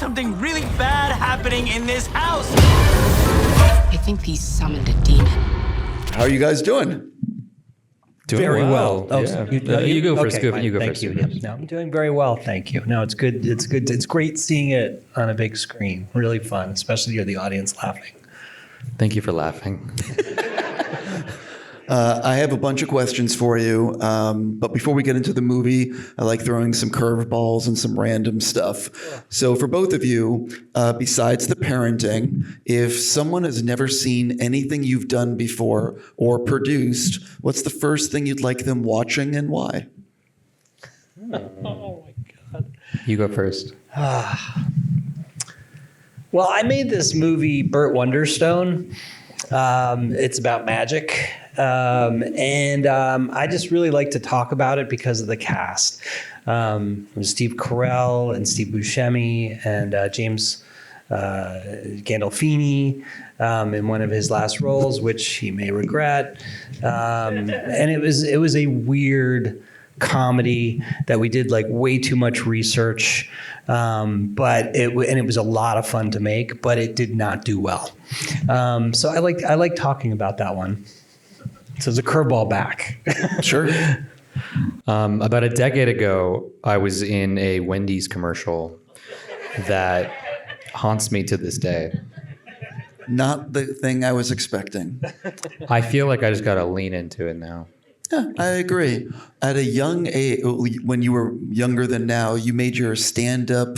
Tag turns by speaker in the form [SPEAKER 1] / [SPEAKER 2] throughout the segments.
[SPEAKER 1] something really bad happening in this house.
[SPEAKER 2] I think he summoned a demon.
[SPEAKER 3] How are you guys doing?
[SPEAKER 4] Doing
[SPEAKER 5] very well.
[SPEAKER 4] Oh,
[SPEAKER 5] Yeah.
[SPEAKER 4] you go first.
[SPEAKER 5] Okay,
[SPEAKER 4] You go
[SPEAKER 5] thank
[SPEAKER 4] first.
[SPEAKER 5] you. Yeah. No, I'm doing very well, thank you. No, it's good. It's good. It's great seeing it on a big screen. Really fun, especially to hear the audience laughing.
[SPEAKER 4] Thank you for laughing.
[SPEAKER 3] I have a bunch of questions for you, but before we get into the movie, I like throwing some curveballs and some random stuff. So for both of you, besides the parenting, if someone has never seen anything you've done before or produced, what's the first thing you'd like them watching and why?
[SPEAKER 5] Oh my God.
[SPEAKER 4] You go first.
[SPEAKER 5] Well, I made this movie, Burt Wonderstone. It's about magic. I just really like to talk about it because of the cast. Steve Carell and Steve Buscemi and James Gandolfini in one of his last roles, which he may regret. And it was a weird comedy that we did like way too much research, but it was a lot of fun to make, but it did not do well. So I like talking about that one. So it's a curveball back.
[SPEAKER 3] Sure.
[SPEAKER 4] About a decade ago, I was in a Wendy's commercial that haunts me to this day.
[SPEAKER 3] Not the thing I was expecting.
[SPEAKER 4] I feel like I just got to lean into it now.
[SPEAKER 3] Yeah, I agree. At a young age, when you were younger than now, you made your stand-up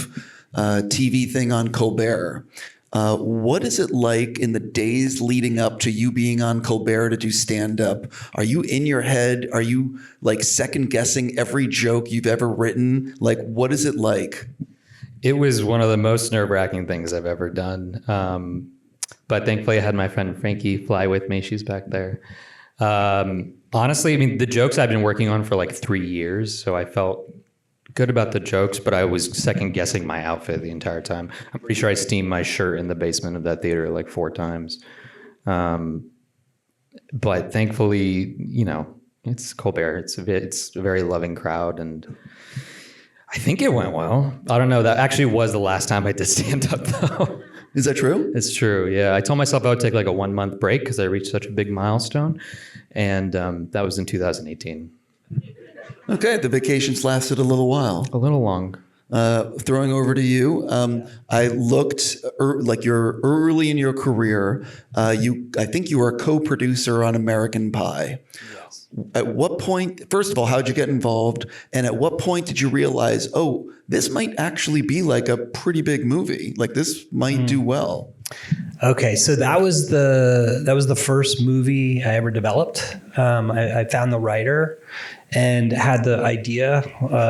[SPEAKER 3] TV thing on Colbert. What is it like in the days leading up to you being on Colbert to do stand-up? Are you in your head? Are you like second-guessing every joke you've ever written? Like, what is it like?
[SPEAKER 4] It was one of the most nerve-wracking things I've ever done. But thankfully, I had my friend Frankie fly with me. She's back there. Honestly, I mean, the jokes I've been working on for like 3 years, so I felt good about the jokes, but I was second guessing my outfit the entire time. I'm pretty sure I steamed my shirt in the basement of that theater like 4 times. But thankfully, it's Colbert. It's a very loving crowd, and I think it went well. I don't know. That actually was the last time I did stand up, though.
[SPEAKER 3] Is that true?
[SPEAKER 4] It's true. Yeah, I told myself I would take like a 1-month break because I reached such a big milestone, and that was in 2018.
[SPEAKER 3] Okay, the vacations lasted a little while.
[SPEAKER 4] A little long.
[SPEAKER 3] Throwing over to you, I looked like you're early in your career. I think you were a co-producer on American Pie.
[SPEAKER 5] Yes.
[SPEAKER 3] At what point, first of all, how'd you get involved? And at what point did you realize, oh, this might actually be like a pretty big movie. Like this might do well.
[SPEAKER 5] Okay, so that was the first movie I ever developed. I found the writer and had the idea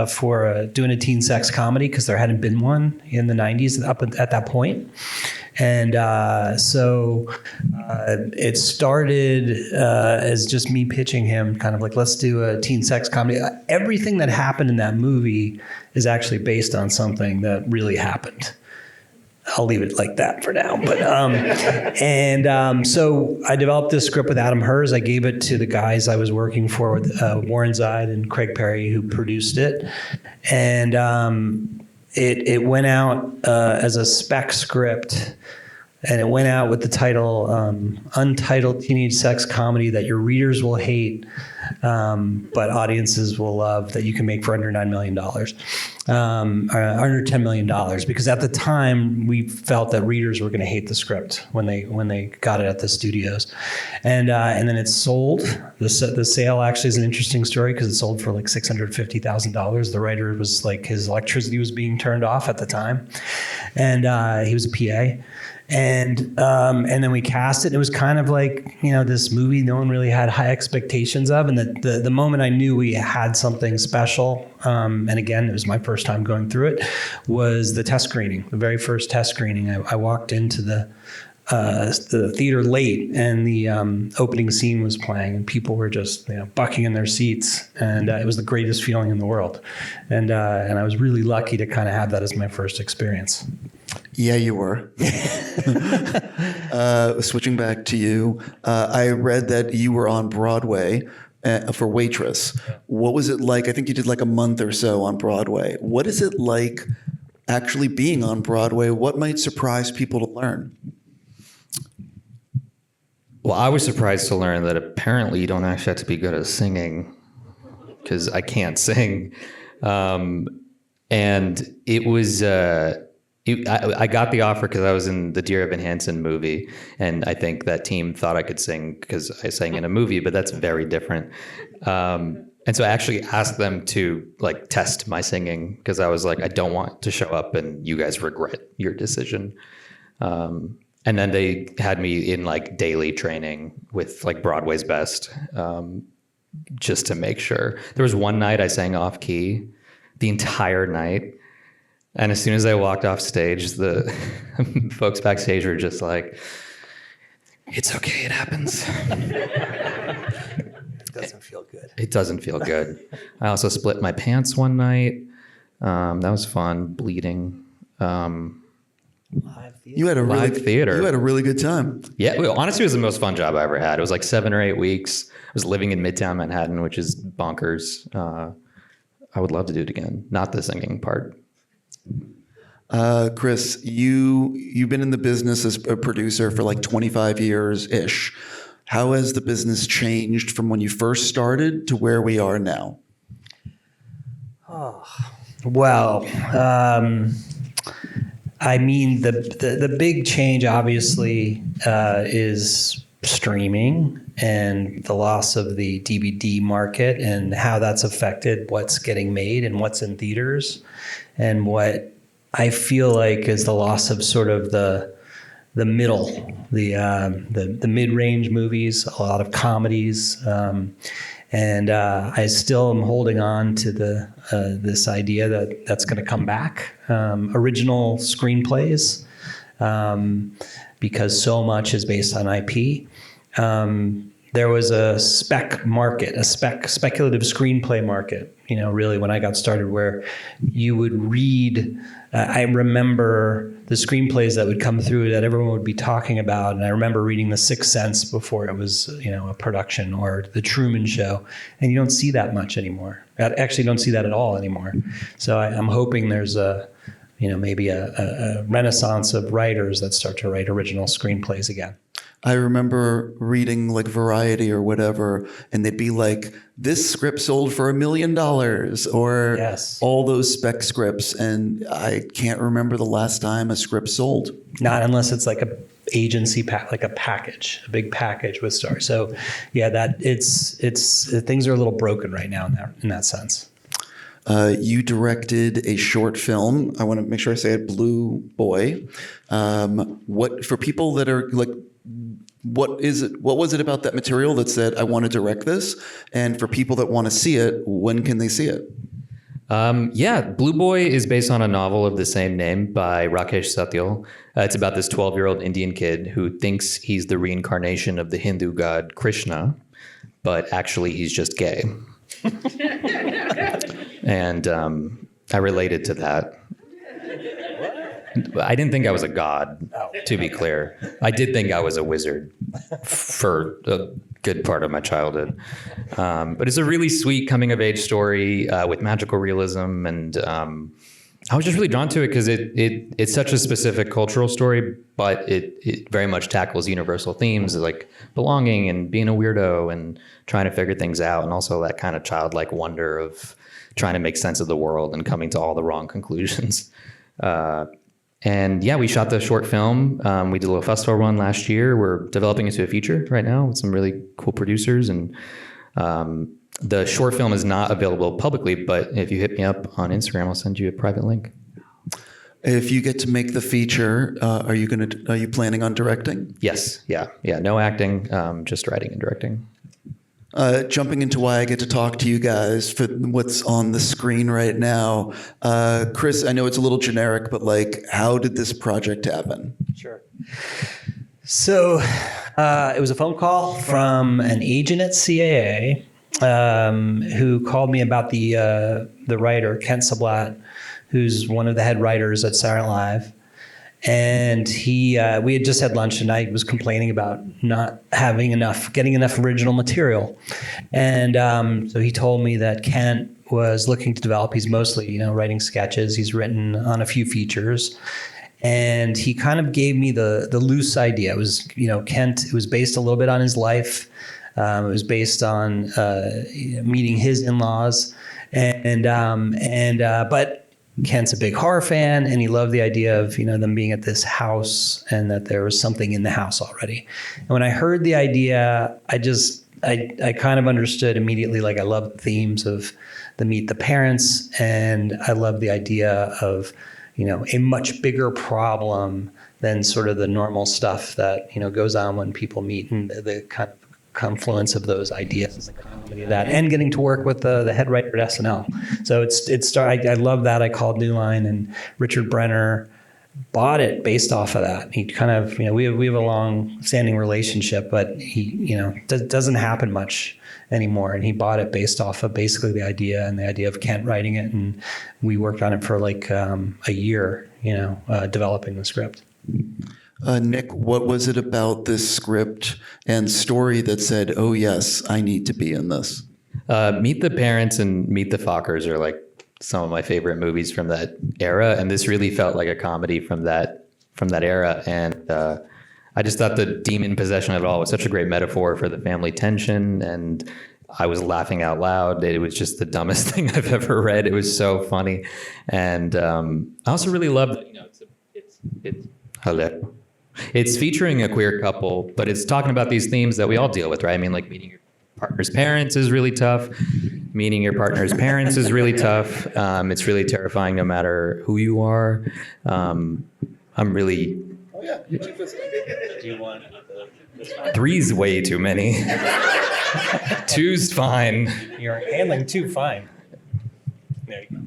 [SPEAKER 5] for doing a teen sex comedy because there hadn't been one in the 90s up at that point. And so it started as just me pitching him kind of like, let's do a teen sex comedy. Everything that happened in that movie is actually based on something that really happened. I'll leave it like that for now. But so I developed this script with Adam Hers. I gave it to the guys I was working for with Warren Zide and Craig Perry, who produced it. And it went out as a spec script. And it went out with the title Untitled Teenage Sex Comedy That Your Readers Will Hate, but audiences will love, that you can make for under $9 million, or under $10 million. Because at the time, we felt that readers were going to hate the script when they got it at the studios. And then it sold. The sale actually is an interesting story because it sold for like $650,000. The writer was like, his electricity was being turned off at the time. And he was a PA. And then we cast it. It was kind of like, this movie no one really had high expectations of. And the moment I knew we had something special, and again, it was my first time going through it, was the test screening, the very first test screening. I walked into the theater late, and the opening scene was playing, and people were just bucking in their seats, and it was the greatest feeling in the world. And I was really lucky to kind of have that as my first experience.
[SPEAKER 3] Yeah, you were. Switching back to you, I read that you were on Broadway for Waitress. What was it like? I think you did like a month or so on Broadway. What is it like actually being on Broadway? What might surprise people to learn?
[SPEAKER 4] Well, I was surprised to learn that apparently you don't actually have to be good at singing, because I can't sing. And it was, I got the offer because I was in the Dear Evan Hansen movie. And I think that team thought I could sing because I sang in a movie, but that's very different. And so I actually asked them to like test my singing because I was like, I don't want to show up and you guys regret your decision. And then they had me in like daily training with like Broadway's Best, just to make sure. There was one night I sang off key the entire night. And as soon as I walked off stage, the folks backstage were just like, it's okay, it happens.
[SPEAKER 5] It doesn't feel good.
[SPEAKER 4] It doesn't feel good. I also split my pants one night. That was fun, bleeding.
[SPEAKER 3] You had a really
[SPEAKER 4] Live theater.
[SPEAKER 3] You had a really good time.
[SPEAKER 4] Yeah, well, honestly, it was the most fun job I ever had. It was like 7 or 8 weeks. I was living in Midtown Manhattan, which is bonkers. I would love to do it again. Not the singing part.
[SPEAKER 3] Chris, you've been in the business as a producer for like 25 years ish. How has the business changed from when you first started to where we are now?
[SPEAKER 5] Well, I mean, the big change obviously is streaming and the loss of the DVD market and how that's affected what's getting made and what's in theaters, and what I feel like is the loss of sort of the middle, the mid-range movies, a lot of comedies. And I still am holding on to this idea that that's going to come back. Original screenplays, because so much is based on IP. There was a spec market, a speculative screenplay market, really when I got started, where you would read. I remember the screenplays that would come through that everyone would be talking about. And I remember reading The Sixth Sense before it was, a production, or The Truman Show. And you don't see that much anymore. I actually don't see that at all anymore. So I'm hoping there's maybe a renaissance of writers that start to write original screenplays again.
[SPEAKER 3] I remember reading like Variety or whatever, and they'd be like, this script sold for $1 million, or
[SPEAKER 5] Yes.
[SPEAKER 3] all those spec scripts. And I can't remember the last time a script sold.
[SPEAKER 5] Not unless it's like a agency like a package, a big package with stars. So yeah, that it's things are a little broken right now in that sense.
[SPEAKER 3] You directed a short film. I want to make sure I say it, Blue Boy. What for people that are like, what is it? What was it about that material that said I want to direct this? And for people that want to see it, when can they see it?
[SPEAKER 4] Blue Boy is based on a novel of the same name by Rakesh Satyal. It's about this 12-year-old Indian kid who thinks he's the reincarnation of the Hindu god Krishna, but actually he's just gay. And I related to that. I didn't think I was a god, to be clear. I did think I was a wizard for a good part of my childhood. But it's a really sweet coming-of-age story with magical realism. And I was just really drawn to it because it's such a specific cultural story, but it very much tackles universal themes like belonging and being a weirdo and trying to figure things out, and also that kind of childlike wonder of trying to make sense of the world and coming to all the wrong conclusions. And yeah, we shot the short film. We did a little festival run last year. We're developing into a feature right now with some really cool producers. And the short film is not available publicly, but if you hit me up on Instagram, I'll send you a private link.
[SPEAKER 3] If you get to make the feature, are you planning on directing?
[SPEAKER 4] Yes. Yeah. No acting, just writing and directing.
[SPEAKER 3] Jumping into why I get to talk to you guys for what's on the screen right now. Chris, I know it's a little generic, but like, how did this project happen?
[SPEAKER 5] Sure. So it was a phone call from an agent at CAA who called me about the writer, Kent Sablat, who's one of the head writers at Saturday Night Live. And we had just had lunch, and I was complaining about not getting enough original material. And so he told me that Kent was looking to develop. He's mostly, writing sketches. He's written on a few features. And he kind of gave me the loose idea. It was, Kent, it was based a little bit on his life. It was based on meeting his in-laws. But Kent's a big horror fan, and he loved the idea of, them being at this house and that there was something in the house already. And when I heard the idea, I kind of understood immediately, like I love the themes of the Meet the Parents, and I love the idea of, a much bigger problem than sort of the normal stuff that, goes on when people meet, and the kind of confluence of those ideas and the comedy of that, and getting to work with the head writer at SNL. So I love that. I called New Line, and Richard Brenner bought it based off of that. He kind of, we have a long standing relationship, but he, doesn't happen much anymore. And he bought it based off of basically the idea of Kent writing it. And we worked on it for like a year, developing the script.
[SPEAKER 3] Nick, what was it about this script and story that said, oh yes, I need to be in this?
[SPEAKER 4] Meet the Parents and Meet the Fockers are like some of my favorite movies from that era, and this really felt like a comedy from that era. And I just thought the demon possession of it all was such a great metaphor for the family tension, and I was laughing out loud. It was just the dumbest thing I've ever read. It was so funny, and I also really loved it's featuring a queer couple, but it's talking about these themes that we all deal with, right? I mean, like meeting your partner's parents is really tough. Meeting your partner's parents is really tough. It's really terrifying no matter who you are. I'm really...
[SPEAKER 3] Oh, yeah.
[SPEAKER 5] Do you want...
[SPEAKER 4] Three's way too many. Two's fine.
[SPEAKER 5] You're handling two fine. There you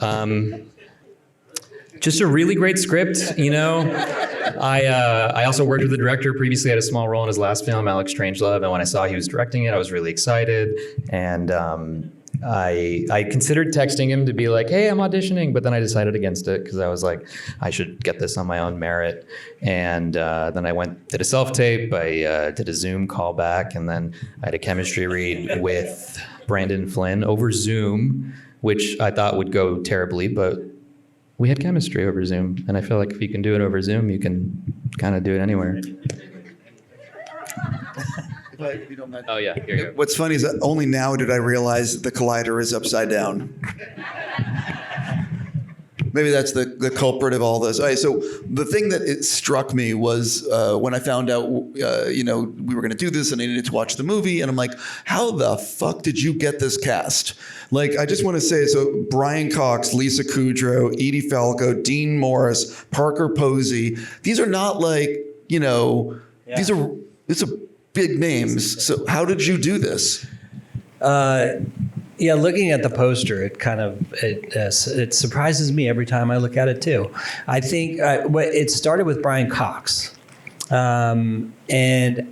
[SPEAKER 5] go.
[SPEAKER 4] Just a really great script, I also worked with the director previously, had a small role in his last film, Alex Strangelove, and when I saw he was directing it, I was really excited. And I considered texting him to be like, hey, I'm auditioning, but then I decided against it because I was like, I should get this on my own merit. And then I did a self-tape, I did a Zoom callback, and then I had a chemistry read with Brandon Flynn over Zoom, which I thought would go terribly, but we had chemistry over Zoom, and I feel like if you can do it over Zoom, you can kind of do it anywhere.
[SPEAKER 3] If you don't mind.
[SPEAKER 4] Oh, yeah, here you go.
[SPEAKER 3] What's funny is that only now did I realize the collider is upside down. Maybe that's the culprit of all this. All right, so the thing that it struck me was when I found out, we were going to do this and I needed to watch the movie, and I'm like, how the fuck did you get this cast? Like, I just want to say, so Brian Cox, Lisa Kudrow, Edie Falco, Dean Morris, Parker Posey, these are not like, it's a big names. So how did you do this?
[SPEAKER 5] Yeah, looking at the poster, it kind of it surprises me every time I look at it too. I think it started with Brian Cox, and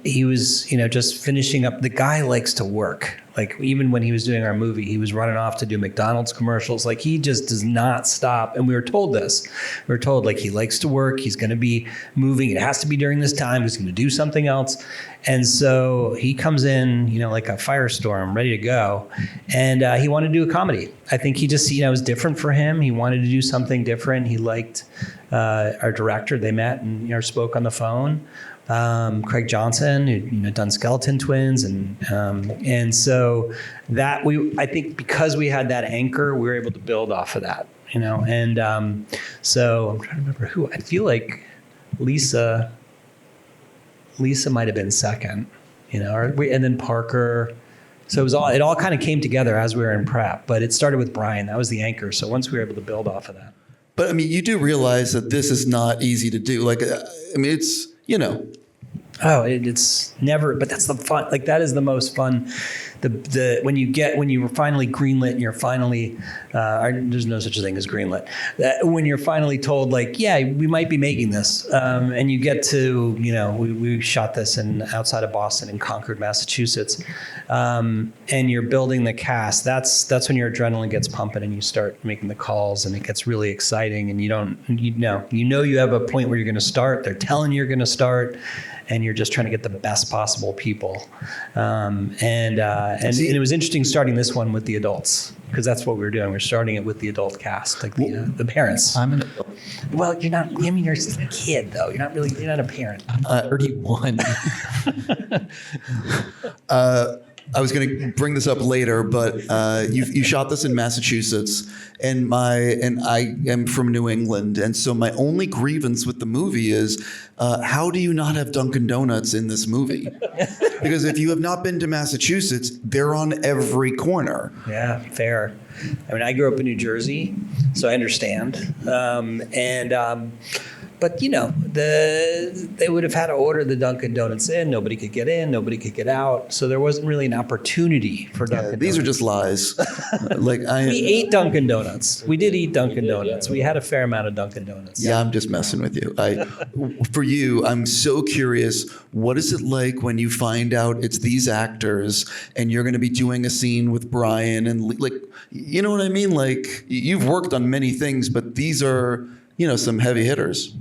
[SPEAKER 5] he was just finishing up. The guy likes to work. Like even when he was doing our movie, he was running off to do McDonald's commercials. Like he just does not stop. And we were told this. We were told like he likes to work. He's going to be moving. It has to be during this time. He's going to do something else. And so he comes in, like a firestorm, ready to go. And he wanted to do a comedy. I think he just, it was different for him. He wanted to do something different. He liked our director. They met and spoke on the phone. Craig Johnson, who done Skeleton Twins, and so that I think because we had that anchor, we were able to build off of that, and so I'm trying to remember who. I feel like Lisa might have been second, and then Parker. So it all kind of came together as we were in prep, but it started with Brian. That was the anchor. So once we were able to build off of that.
[SPEAKER 3] But I mean, you do realize that this is not easy to do. Like, I mean, it's.
[SPEAKER 5] Oh, it's never, but that's the fun. Like that is the most fun when you were finally greenlit and you're finally there's no such thing as greenlit. When you're finally told like, yeah, we might be making this, and you get to, we shot this outside of Boston in Concord, Massachusetts, and you're building the cast. That's when your adrenaline gets pumping and you start making the calls and it gets really exciting, and you have a point where you're going to start. They're telling you you're going to start, and you're just trying to get the best possible people. And it was interesting starting this one with the adults, because that's what we were doing. We're starting it with the adult cast, like the parents.
[SPEAKER 4] I'm an adult.
[SPEAKER 5] Well, you're not. I mean, you're a kid though. You're not a parent.
[SPEAKER 4] I'm 31.
[SPEAKER 3] I was going to bring this up later, but you shot this in Massachusetts, and I am from New England, and so my only grievance with the movie is how do you not have Dunkin' Donuts in this movie? Because if you have not been to Massachusetts, they're on every corner.
[SPEAKER 5] Yeah, fair. I mean, I grew up in New Jersey, so I understand. But they would have had to order the Dunkin' Donuts in. Nobody could get in. Nobody could get out. So there wasn't really an opportunity for Dunkin'
[SPEAKER 3] These
[SPEAKER 5] Donuts.
[SPEAKER 3] are just lies.
[SPEAKER 5] We ate Dunkin' Donuts. We did eat Dunkin' Donuts. We had a fair amount of Dunkin' Donuts.
[SPEAKER 3] Yeah, I'm just messing with you. For you, I'm so curious. What is it like when you find out it's these actors and you're going to be doing a scene with Brian and you know what I mean? Like, you've worked on many things, but these are, some heavy hitters.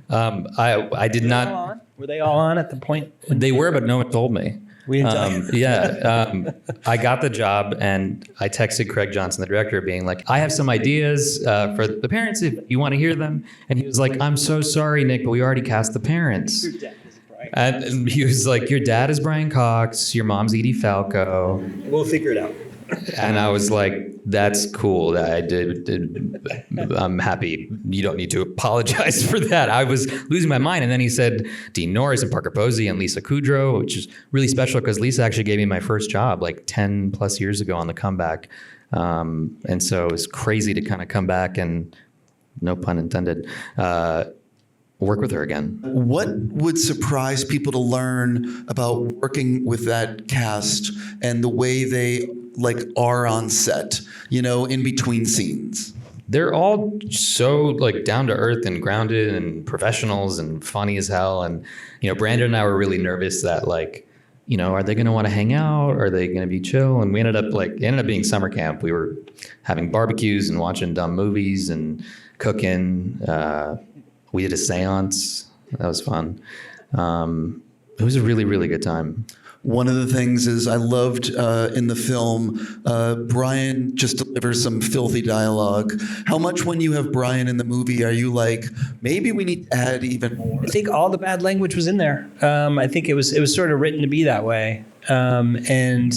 [SPEAKER 4] I did not.
[SPEAKER 5] Were they all on at the point?
[SPEAKER 4] They were, but no one told me.
[SPEAKER 5] We didn't tell you.
[SPEAKER 4] Yeah. I got the job and I texted Craig Johnson, the director, being like, I have some ideas for the parents if you want to hear them. And he was like, I'm so sorry, Nick, but we already cast the parents.
[SPEAKER 5] Your dad is Brian.
[SPEAKER 4] And he was like, your dad is Brian Cox, your mom's Edie Falco.
[SPEAKER 5] We'll figure it out.
[SPEAKER 4] And I was like, that's cool. That I did. I'm happy. You don't need to apologize for that. I was losing my mind. And then he said Dean Norris and Parker Posey and Lisa Kudrow, which is really special because Lisa actually gave me my first job like 10 plus years ago on The Comeback. And so it was crazy to kind of come back and, no pun intended, work with her again.
[SPEAKER 3] What would surprise people to learn about working with that cast and the way they are on set, in between scenes?
[SPEAKER 4] They're all so down to earth and grounded and professionals and funny as hell. And, Brandon and I were really nervous that are they going to want to hang out? Are they going to be chill? And we ended up being summer camp. We were having barbecues and watching dumb movies and cooking. We did a seance. That was fun. It was a really, really good time.
[SPEAKER 3] One of the things is I loved in the film, Brian just delivers some filthy dialogue. How much when you have Brian in the movie are you like, maybe we need to add even more?
[SPEAKER 5] I think all the bad language was in there. I think it was sort of written to be that way. And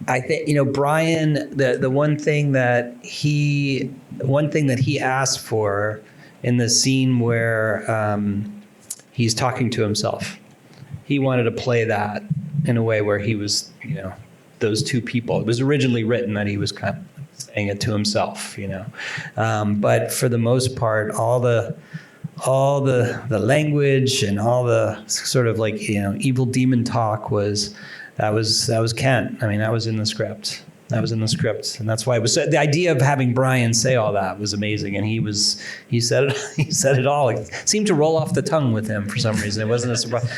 [SPEAKER 5] I think, Brian, the one thing that he asked for in the scene where he's talking to himself, he wanted to play that in a way where he was, those two people. It was originally written that he was kind of saying it to himself, But for the most part, all the language and all the sort of evil demon talk was Kent. I mean, that was in the script. And that's why it was the idea of having Brian say all that was amazing. And he said it all. It seemed to roll off the tongue with him for some reason. It wasn't a surprise.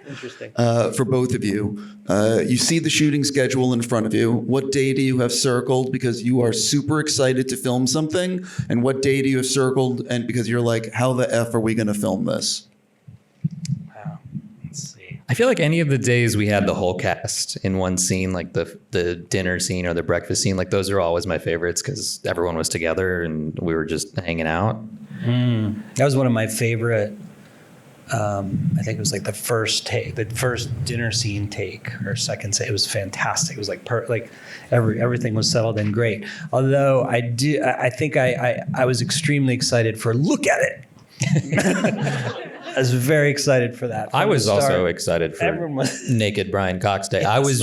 [SPEAKER 5] Interesting.
[SPEAKER 3] For both of you, you see the shooting schedule in front of you. What day do you have circled because you are super excited to film something? And what day do you have circled and because you're like, how the F are we going to film this?
[SPEAKER 5] Wow. Let's see.
[SPEAKER 4] I feel like any of the days we had the whole cast in one scene, like the dinner scene or the breakfast scene, those are always my favorites because everyone was together and we were just hanging out.
[SPEAKER 5] That was one of my favorite. I think it was the first dinner scene take or second take. It was fantastic. It was everything was settled in great. Although I think I was extremely excited for look at it. I was very excited for that.
[SPEAKER 4] I was also excited for naked Brian Cox Day. I was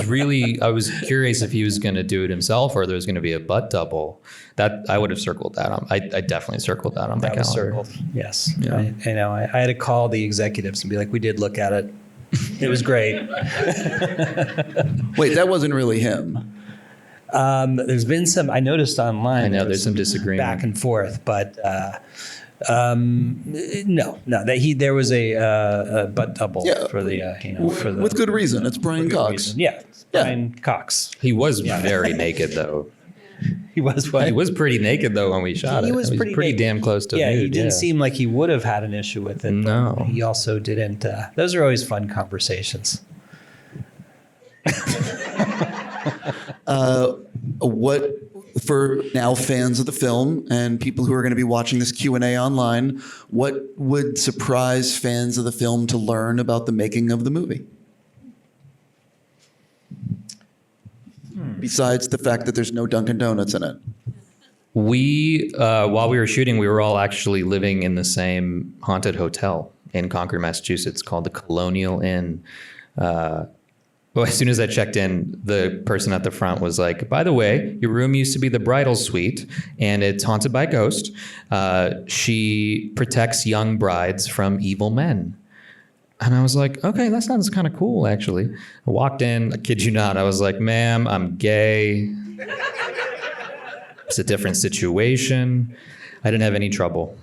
[SPEAKER 4] curious if he was going to do it himself or there was going to be a butt double. That I would have circled that on. I definitely circled that on my calendar.
[SPEAKER 5] Circled. Yes.
[SPEAKER 4] Yeah.
[SPEAKER 5] I had to call the executives and be like, we did look at it. It was great.
[SPEAKER 3] Wait, that wasn't really him.
[SPEAKER 5] There's been some, I noticed online.
[SPEAKER 4] I know
[SPEAKER 5] there
[SPEAKER 4] there's
[SPEAKER 5] was
[SPEAKER 4] some disagreement
[SPEAKER 5] back and forth, but no, there was a butt double
[SPEAKER 3] Yeah.
[SPEAKER 5] for the
[SPEAKER 3] With good reason. It's Brian
[SPEAKER 5] good
[SPEAKER 3] Cox.
[SPEAKER 5] reason. Yeah, it's
[SPEAKER 3] Yeah.
[SPEAKER 5] Brian Cox.
[SPEAKER 4] He was very naked though.
[SPEAKER 5] He was what?
[SPEAKER 4] He was pretty naked though when we shot it.
[SPEAKER 5] He was pretty naked.
[SPEAKER 4] damn close to
[SPEAKER 5] Yeah,
[SPEAKER 4] nude.
[SPEAKER 5] he didn't seem like he would have had an issue with it.
[SPEAKER 4] No.
[SPEAKER 5] But he also didn't. Those are always fun conversations.
[SPEAKER 3] What for now fans of the film and people who are going to be watching this Q&A online, what would surprise fans of the film to learn about the making of the movie? Besides the fact that there's no Dunkin' Donuts in it.
[SPEAKER 4] We, while we were shooting, we were all actually living in the same haunted hotel in Concord, Massachusetts, called the Colonial Inn. Well, as soon as I checked in, the person at the front was like, "By the way, your room used to be the bridal suite, and it's haunted by a ghost. She protects young brides from evil men." And I was like, "Okay, that sounds kind of cool, actually." I walked in, I kid you not, I was like, "Ma'am, I'm gay. It's a different situation." I didn't have any trouble.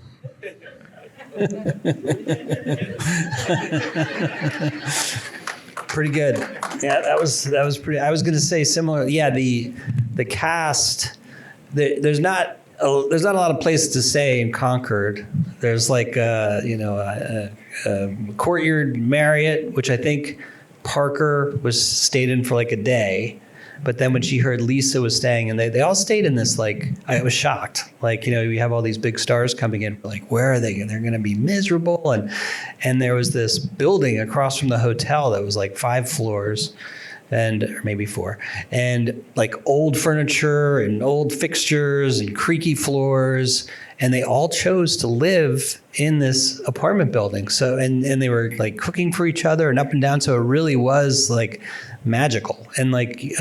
[SPEAKER 5] Pretty good. Yeah, that was pretty. I was going to say similar. Yeah, the cast. There's not a lot of places to stay in Concord. There's like a Courtyard Marriott, which I think Parker stayed in for like a day. But then when she heard Lisa was staying, and they all stayed in this, like, I was shocked. Like, we have all these big stars coming in. We're like, where are they? And they're going to be miserable. And there was this building across from the hotel that was like 5 floors, or maybe 4, and like old furniture and old fixtures and creaky floors. And they all chose to live in this apartment building. So, and they were like cooking for each other and up and down. So it really was like magical. And like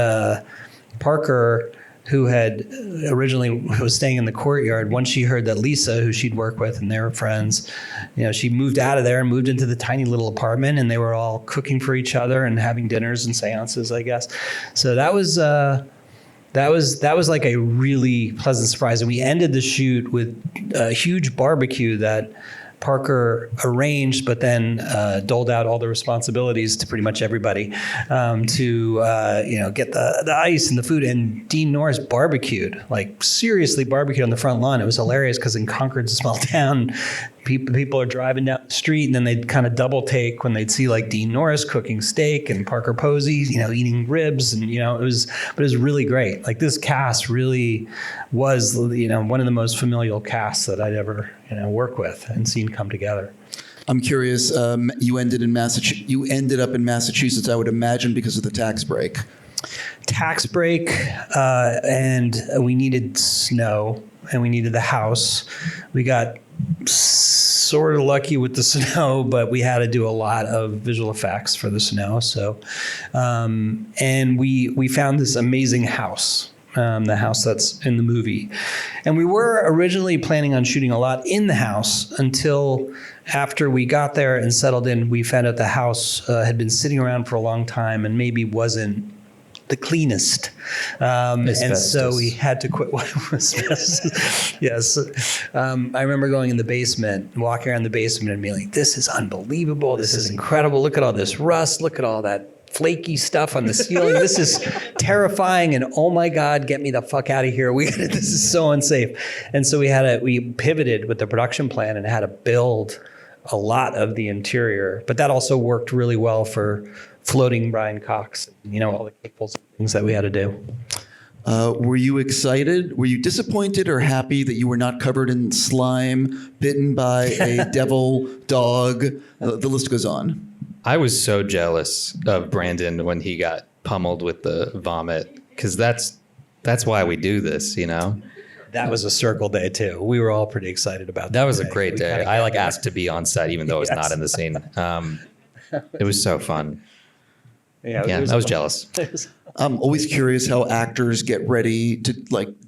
[SPEAKER 5] Parker, who had originally was staying in the Courtyard, once she heard that Lisa, who she'd worked with and they were friends, she moved out of there and moved into the tiny little apartment, and they were all cooking for each other and having dinners and seances, I guess. So that was like a really pleasant surprise. And we ended the shoot with a huge barbecue that Parker arranged, but then doled out all the responsibilities to pretty much everybody to get the ice and the food. And Dean Norris barbecued, like seriously barbecued on the front lawn. It was hilarious because in Concord's a small town, people are driving down the street, and then they'd kind of double take when they'd see like Dean Norris cooking steak and Parker Posey, eating ribs, and it was really great. Like this cast really was, one of the most familial casts that I'd ever work with and seen come together.
[SPEAKER 3] I'm curious. You ended up in Massachusetts, I would imagine, because of the tax break.
[SPEAKER 5] Tax break, and we needed snow, and we needed the house. We got sort of lucky with the snow, but we had to do a lot of visual effects for the snow. So, and we found this amazing house. The house that's in the movie. And we were originally planning on shooting a lot in the house until after we got there and settled in, we found out the house had been sitting around for a long time and maybe wasn't the cleanest. And so we had to quit. Yes. I remember going in the basement, walking around the basement and being like, this is unbelievable. This is incredible. Look at all this rust. Look at all that flaky stuff on the ceiling. This is terrifying. And oh my God, get me the fuck out of here. This is so unsafe. And so we pivoted with the production plan and had to build a lot of the interior. But that also worked really well for floating Brian Cox, all the cables and things that we had to do.
[SPEAKER 3] Were you excited? Were you disappointed or happy that you were not covered in slime, bitten by a devil dog? The list goes on.
[SPEAKER 4] I was so jealous of Brandon when he got pummeled with the vomit, because that's why we do this,
[SPEAKER 5] That was a circle day too. We were all pretty excited about that.
[SPEAKER 4] That was a great day. I asked to be on set even though I was not in the scene. It was so fun. Yeah, I was jealous.
[SPEAKER 3] I'm always curious how actors get ready to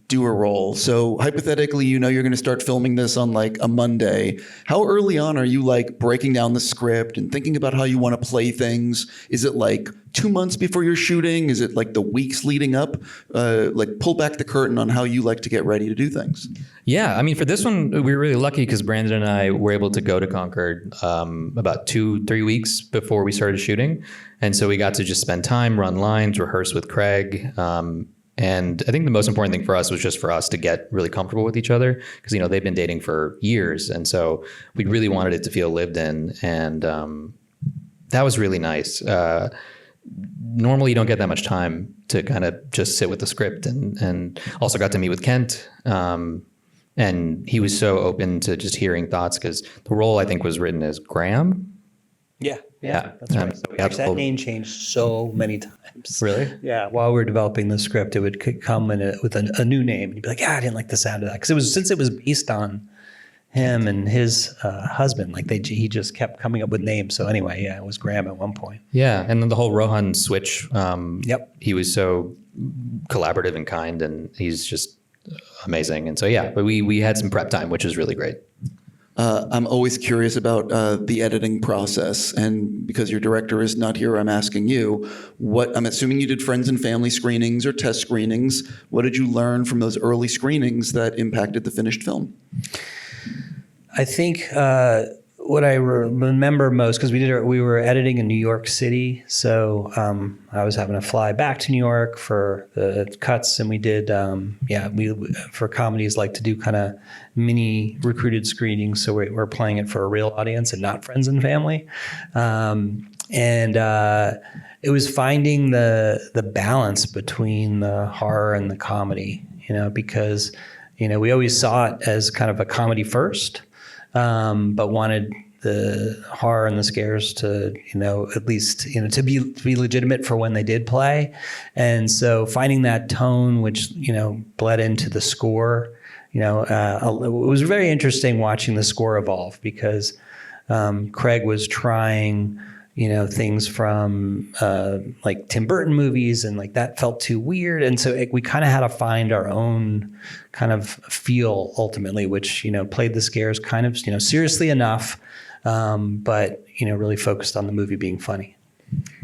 [SPEAKER 3] do a role. So hypothetically, you know you're going to start filming this on like a Monday. How early on are you like breaking down the script and thinking about how you want to play things? Is it like 2 months before you're shooting? Is it like the weeks leading up? Like pull back the curtain on how you like to get ready to do things.
[SPEAKER 4] Yeah, I mean, for this one, we were really lucky because Brandon and I were able to go to Concord about 2-3 weeks before we started shooting. And so we got to just spend time, run lines, rehearse with Craig. And I think the most important thing for us was just for us to get really comfortable with each other because, you know, they've been dating for years. And so we really wanted it to feel lived in. And that was really nice. Normally you don't get that much time to kind of just sit with the script and also got to meet with Kent. And he was so open to just hearing thoughts because the role I think was written as Graham.
[SPEAKER 5] Yeah, that's right.
[SPEAKER 4] So we
[SPEAKER 5] Actually, that
[SPEAKER 4] absolutely-
[SPEAKER 5] name changed so many times.
[SPEAKER 4] Really?
[SPEAKER 5] Yeah, while we were developing the script, it would come with a new name. And you'd be like, yeah, I didn't like the sound of that. Because since it was based on him and his husband, like he just kept coming up with names. So anyway, yeah, it was Graham at one point.
[SPEAKER 4] Yeah, and then the whole Rohan switch.
[SPEAKER 5] Yep.
[SPEAKER 4] He was so collaborative and kind, and he's just amazing. And so yeah, but we had some prep time, which is really great.
[SPEAKER 3] I'm always curious about the editing process, and because your director is not here, I'm asking you, I'm assuming you did friends and family screenings or test screenings. What did you learn from those early screenings that impacted the finished film?
[SPEAKER 5] I think what I remember most, because we were editing in New York City, so I was having to fly back to New York for the cuts, and we did we for comedies like to do kind of mini recruited screenings, so we're playing it for a real audience and not friends and family, and it was finding the balance between the horror and the comedy, because we always saw it as kind of a comedy first. But wanted the horror and the scares to, at least, to be legitimate for when they did play. And so finding that tone, which, bled into the score, it was very interesting watching the score evolve because Craig was trying, things from like Tim Burton movies, and like that felt too weird. And so we kind of had to find our own kind of feel ultimately, which, played the scares kind of, seriously enough, but, really focused on the movie being funny.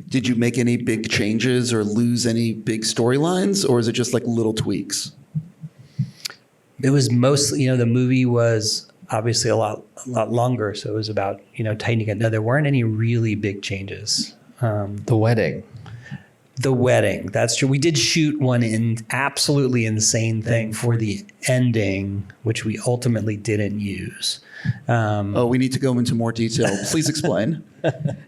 [SPEAKER 3] Did you make any big changes or lose any big storylines, or is it just like little tweaks?
[SPEAKER 5] It was mostly, the movie was obviously a lot longer, so it was about tightening it. No, there weren't any really big changes.
[SPEAKER 4] The wedding.
[SPEAKER 5] The wedding, that's true. We did shoot one absolutely insane thing for the ending, which we ultimately didn't use.
[SPEAKER 3] We need to go into more detail. Please explain.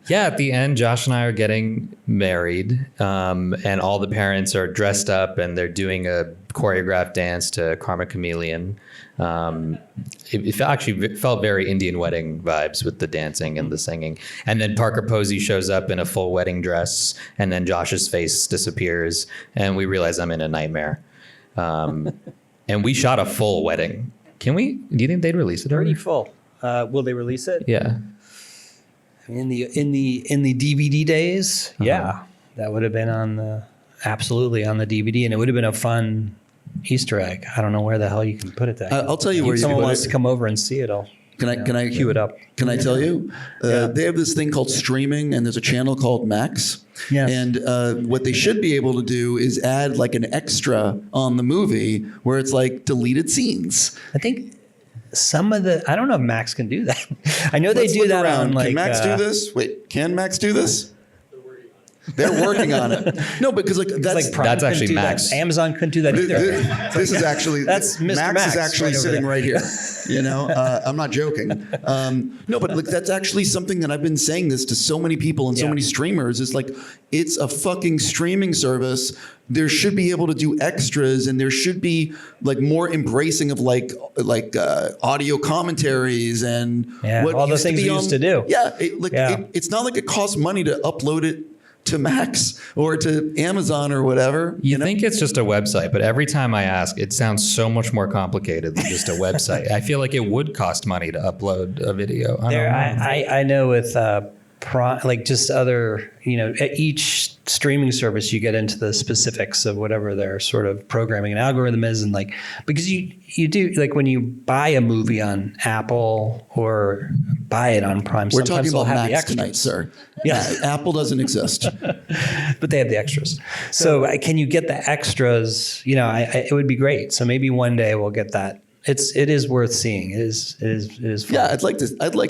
[SPEAKER 4] Yeah, at the end, Josh and I are getting married, and all the parents are dressed up and they're doing a choreographed dance to Karma Chameleon. It actually felt very Indian wedding vibes with the dancing and the singing. And then Parker Posey shows up in a full wedding dress, and then Josh's face disappears, and we realize I'm in a nightmare. And we shot a full wedding. Do you think they'd release it already?
[SPEAKER 5] Pretty full. Will they release it?
[SPEAKER 4] Yeah.
[SPEAKER 5] In the DVD days, yeah, that would have been absolutely on the DVD, and it would have been a fun Easter egg. I don't know where the hell you can put it.
[SPEAKER 3] I'll tell you where
[SPEAKER 5] if
[SPEAKER 3] you
[SPEAKER 5] someone
[SPEAKER 3] put
[SPEAKER 5] wants
[SPEAKER 3] it.
[SPEAKER 5] to come over and see it,
[SPEAKER 3] Can I
[SPEAKER 5] cue it up.
[SPEAKER 3] Can I tell you? They have this thing called streaming, and there's a channel called Max.
[SPEAKER 5] Yes.
[SPEAKER 3] And what they should be able to do is add like an extra on the movie where it's like deleted scenes.
[SPEAKER 5] I think I don't know if Max can do that. I know
[SPEAKER 3] Let's
[SPEAKER 5] they do
[SPEAKER 3] look
[SPEAKER 5] that
[SPEAKER 3] around.
[SPEAKER 5] on like.
[SPEAKER 3] Can Max do this? Wait, can Max do this? They're working on it. No, because like that's
[SPEAKER 5] Like Prime
[SPEAKER 4] That's
[SPEAKER 5] couldn't
[SPEAKER 4] actually
[SPEAKER 5] do that.
[SPEAKER 4] Max.
[SPEAKER 5] Amazon couldn't do that either.
[SPEAKER 3] This is actually
[SPEAKER 5] That's Mr.
[SPEAKER 3] Max
[SPEAKER 5] Max
[SPEAKER 3] is actually
[SPEAKER 5] right over
[SPEAKER 3] sitting
[SPEAKER 5] there.
[SPEAKER 3] right here. I'm not joking. No, but like that's actually something that I've been saying this to so many people and so
[SPEAKER 5] Yeah.
[SPEAKER 3] many streamers. It's like it's a fucking streaming service. There should be able to do extras, and there should be like more embracing of like audio commentaries and
[SPEAKER 5] Yeah, all the
[SPEAKER 3] used
[SPEAKER 5] things we used to do.
[SPEAKER 3] Yeah,
[SPEAKER 5] Yeah.
[SPEAKER 3] It's not like it costs money to upload it to Max or to Amazon or whatever.
[SPEAKER 4] You think it's just a website, but every time I ask, it sounds so much more complicated than just a website. I feel like it would cost money to upload a video. I don't know.
[SPEAKER 5] I know with like just other, at each streaming service, you get into the specifics of whatever their sort of programming and algorithm is. And like, because you do, like when you buy a movie on Apple or buy it on Prime,
[SPEAKER 3] We're
[SPEAKER 5] sometimes
[SPEAKER 3] talking
[SPEAKER 5] they'll
[SPEAKER 3] about
[SPEAKER 5] have the
[SPEAKER 3] Max
[SPEAKER 5] extras.
[SPEAKER 3] tonight, sir.
[SPEAKER 5] Yeah.
[SPEAKER 3] Apple doesn't exist.
[SPEAKER 5] But they have the extras. So can you get the extras? It would be great. So maybe one day we'll get that. It is worth seeing. It is fun.
[SPEAKER 3] Yeah, I'd like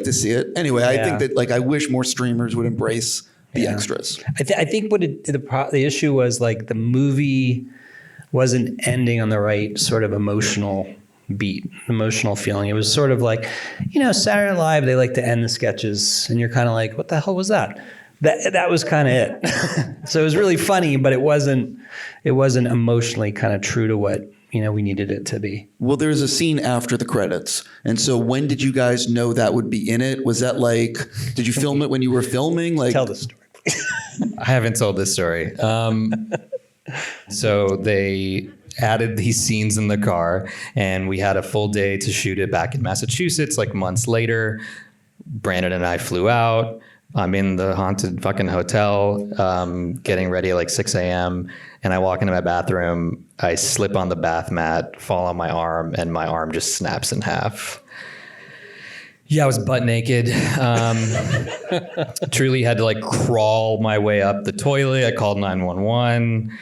[SPEAKER 3] to see it. Anyway, I think that like I wish more streamers would embrace the extras.
[SPEAKER 5] I think what the issue was, like, the movie wasn't ending on the right sort of emotional beat, emotional feeling. It was sort of like, Saturday Night Live, they like to end the sketches and you're kind of like, what the hell was that? That was kind of it. So it was really funny, but it wasn't emotionally kind of true to what we needed it to be.
[SPEAKER 3] Well, there's a scene after the credits. And so when did you guys know that would be in it? Was that like, did you film it when you were filming? Like,
[SPEAKER 5] Tell the story.
[SPEAKER 4] I haven't told this story. So they added these scenes in the car, and we had a full day to shoot it back in Massachusetts, like months later. Brandon and I flew out. I'm in the haunted fucking hotel, getting ready at like 6 a.m. And I walk into my bathroom. I slip on the bath mat, fall on my arm, and my arm just snaps in half. Yeah, I was butt naked. Truly had to like crawl my way up the toilet. I called 911,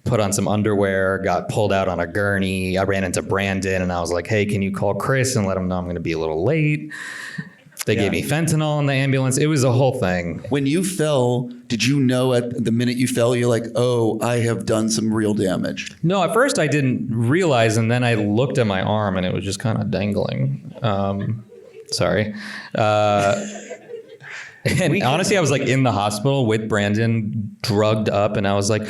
[SPEAKER 4] put on some underwear, got pulled out on a gurney. I ran into Brandon and I was like, hey, can you call Chris and let him know I'm going to be a little late? They gave me fentanyl in the ambulance. It was a whole thing.
[SPEAKER 3] when you fell, did you know at the minute you fell, you're like, oh, I have done some real damage?
[SPEAKER 4] No, at first I didn't realize, and then I looked at my arm and it was just kind of dangling. Sorry. And honestly, I was like in the hospital with Brandon, drugged up, and I was like,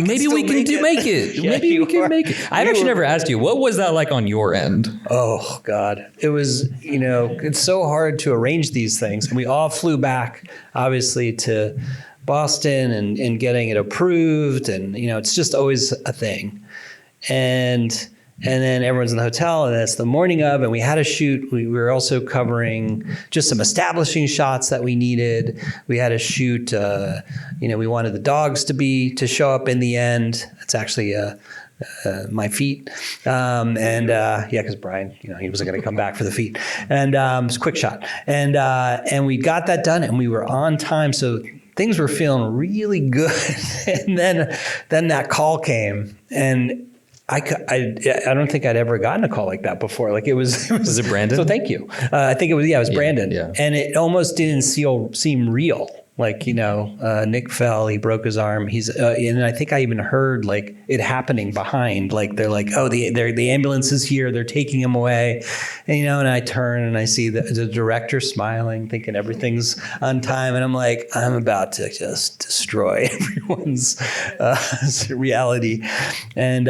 [SPEAKER 4] maybe we can make it.
[SPEAKER 5] Yeah,
[SPEAKER 4] Maybe we can make it. I've actually never asked you, what was that like on your end?
[SPEAKER 5] Oh, God. It was, it's so hard to arrange these things. And we all flew back, obviously, to Boston and getting it approved. And, it's just always a thing. And then everyone's in the hotel, and it's the morning of, and we had a shoot. We were also covering just some establishing shots that we needed. We had a shoot, we wanted the dogs to show up in the end. It's actually my feet. Because Brian, he wasn't going to come back for the feet. And it was a quick shot. And we got that done, and we were on time. So things were feeling really good. And then that call came, and I don't think I'd ever gotten a call like that before. Like it was
[SPEAKER 4] it Brandon?
[SPEAKER 5] So thank you. I think it was Brandon.
[SPEAKER 4] Yeah.
[SPEAKER 5] And it almost didn't seem real. Like, Nick fell, he broke his arm. And I think I even heard like it happening behind. Like they're like, oh, the ambulance is here. They're taking him away. And, and I turn and I see the director smiling, thinking everything's on time. And I'm like, I'm about to just destroy everyone's reality. And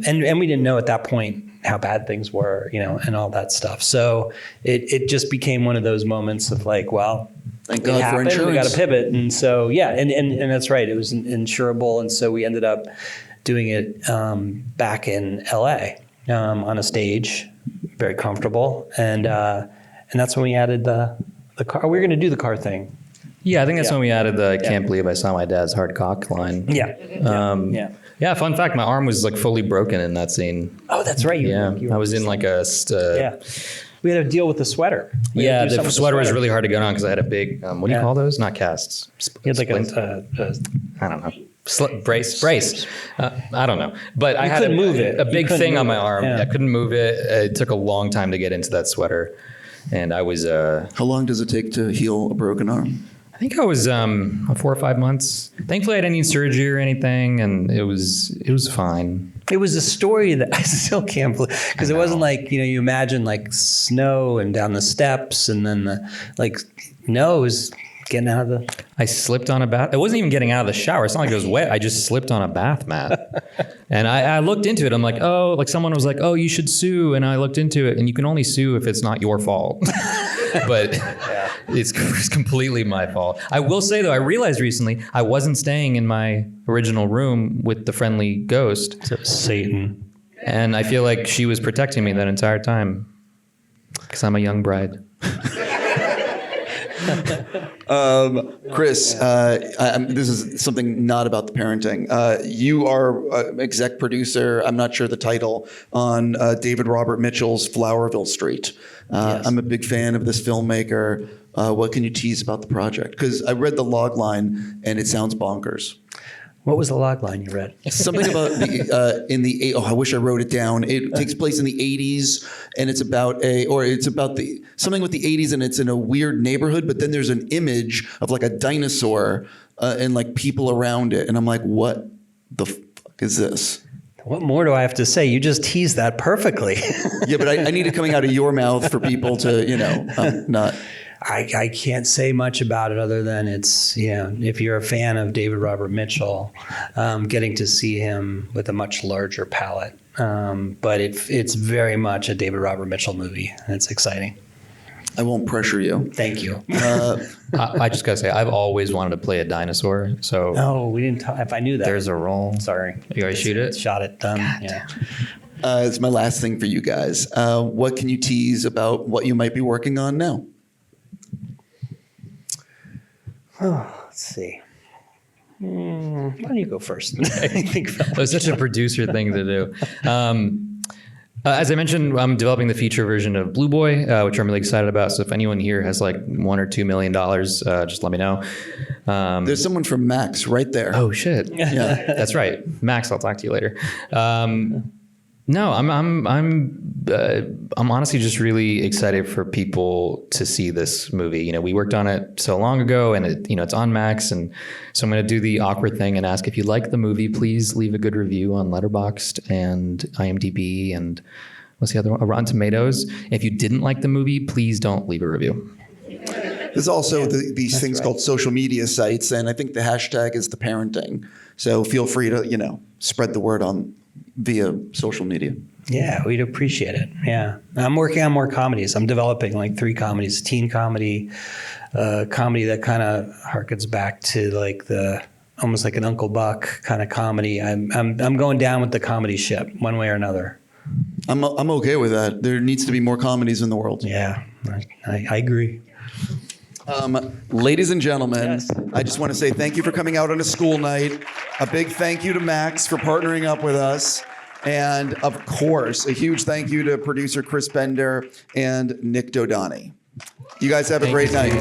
[SPEAKER 5] we didn't know at that point how bad things were, and all that stuff. So it just became one of those moments of like, well,
[SPEAKER 3] Thank God for insurance.
[SPEAKER 5] We got to pivot. And so, yeah, and that's right. It was insurable. And so we ended up doing it back in LA on a stage, very comfortable. And that's when we added the car. We were going to do the car thing.
[SPEAKER 4] Yeah, I think that's when we added the can't believe I saw my dad's hard cock line.
[SPEAKER 5] Yeah.
[SPEAKER 4] Yeah, fun fact, my arm was like fully broken in that scene.
[SPEAKER 5] Oh, that's right.
[SPEAKER 4] I was in like a...
[SPEAKER 5] We had to deal with the sweater.
[SPEAKER 4] Yeah, the sweater was really hard to get on because I had a big, what do you call those? Not casts.
[SPEAKER 5] You had like
[SPEAKER 4] I don't know. Brace. I don't know. But I had a big thing on my arm.
[SPEAKER 5] Yeah.
[SPEAKER 4] I couldn't move it. It took a long time to get into that sweater. And I was...
[SPEAKER 3] How long does it take to heal a broken arm?
[SPEAKER 4] I think I was 4 or 5 months. Thankfully, I didn't need surgery or anything, and it was fine.
[SPEAKER 5] It was a story that I still can't believe, because it wasn't like, you imagine like snow and down the steps, and then it was getting out of the...
[SPEAKER 4] I slipped on a bath. It wasn't even getting out of the shower. It's not like it was wet. I just slipped on a bath mat. And I looked into it. I'm like, oh, like someone was like, oh, you should sue. And I looked into it, and you can only sue if it's not your fault. But it's completely my fault. I will say, though, I realized recently I wasn't staying in my original room with the friendly ghost.
[SPEAKER 5] Satan.
[SPEAKER 4] And I feel like she was protecting me that entire time because I'm a young bride.
[SPEAKER 3] Chris, this is something not about the parenting. You are exec producer, I'm not sure the title, on David Robert Mitchell's Flowerville Street.
[SPEAKER 5] Yes.
[SPEAKER 3] I'm a big fan of this filmmaker. What can you tease about the project? Because I read the log line and it sounds bonkers.
[SPEAKER 5] What was the log line you read?
[SPEAKER 3] Something about I wish I wrote it down. It takes place in the 80s, and it's about something with the 80s, and it's in a weird neighborhood. But then there's an image of like a dinosaur and like people around it, and I'm like, what the fuck is this?
[SPEAKER 5] What more do I have to say? You just teased that perfectly.
[SPEAKER 3] Yeah, but I need it coming out of your mouth for people to, not.
[SPEAKER 5] I can't say much about it other than it's, if you're a fan of David Robert Mitchell, getting to see him with a much larger palette. But it's very much a David Robert Mitchell movie, and it's exciting.
[SPEAKER 3] I won't pressure you.
[SPEAKER 5] Thank you.
[SPEAKER 4] I just gotta say, I've always wanted to play a dinosaur. So
[SPEAKER 5] Oh, we didn't talk. If I knew that.
[SPEAKER 4] there's a role.
[SPEAKER 5] Sorry.
[SPEAKER 4] You guys shoot it?
[SPEAKER 5] Shot it, done. Yeah.
[SPEAKER 3] It's my last thing for you guys. What can you tease about what you might be working on now?
[SPEAKER 5] Let's see. Why don't you go first? Think about
[SPEAKER 4] It was such a producer thing to do. As I mentioned, I'm developing the feature version of Blue Boy, which I'm really excited about. So if anyone here has like $1 or $2 million, just let me know.
[SPEAKER 3] There's someone from Max right there.
[SPEAKER 4] Oh shit!
[SPEAKER 3] Yeah.
[SPEAKER 4] That's right, Max. I'll talk to you later. No, I'm honestly just really excited for people to see this movie. We worked on it so long ago, and it's on Max, and so I'm going to do the awkward thing and ask if you like the movie, please leave a good review on Letterboxd and IMDb and what's the other one? Rotten Tomatoes. If you didn't like the movie, please don't leave a review.
[SPEAKER 3] There's also these things called social media sites, and I think the hashtag is the parenting. So feel free to spread the word via social media.
[SPEAKER 5] Yeah, we'd appreciate it. Yeah. I'm working on more comedies. I'm developing like 3 comedies, teen comedy, comedy that kind of harkens back to like almost like an Uncle Buck kind of comedy. I'm going down with the comedy ship one way or another.
[SPEAKER 3] I'm okay with that. There needs to be more comedies in the world.
[SPEAKER 5] Yeah, I agree.
[SPEAKER 3] Ladies and gentlemen,
[SPEAKER 5] Yes.
[SPEAKER 3] I just want to say thank you for coming out on a school night. A big thank you to Max for partnering up with us. And of course, a huge thank you to producer Chris Bender and Nick Dodani. You guys have a great night.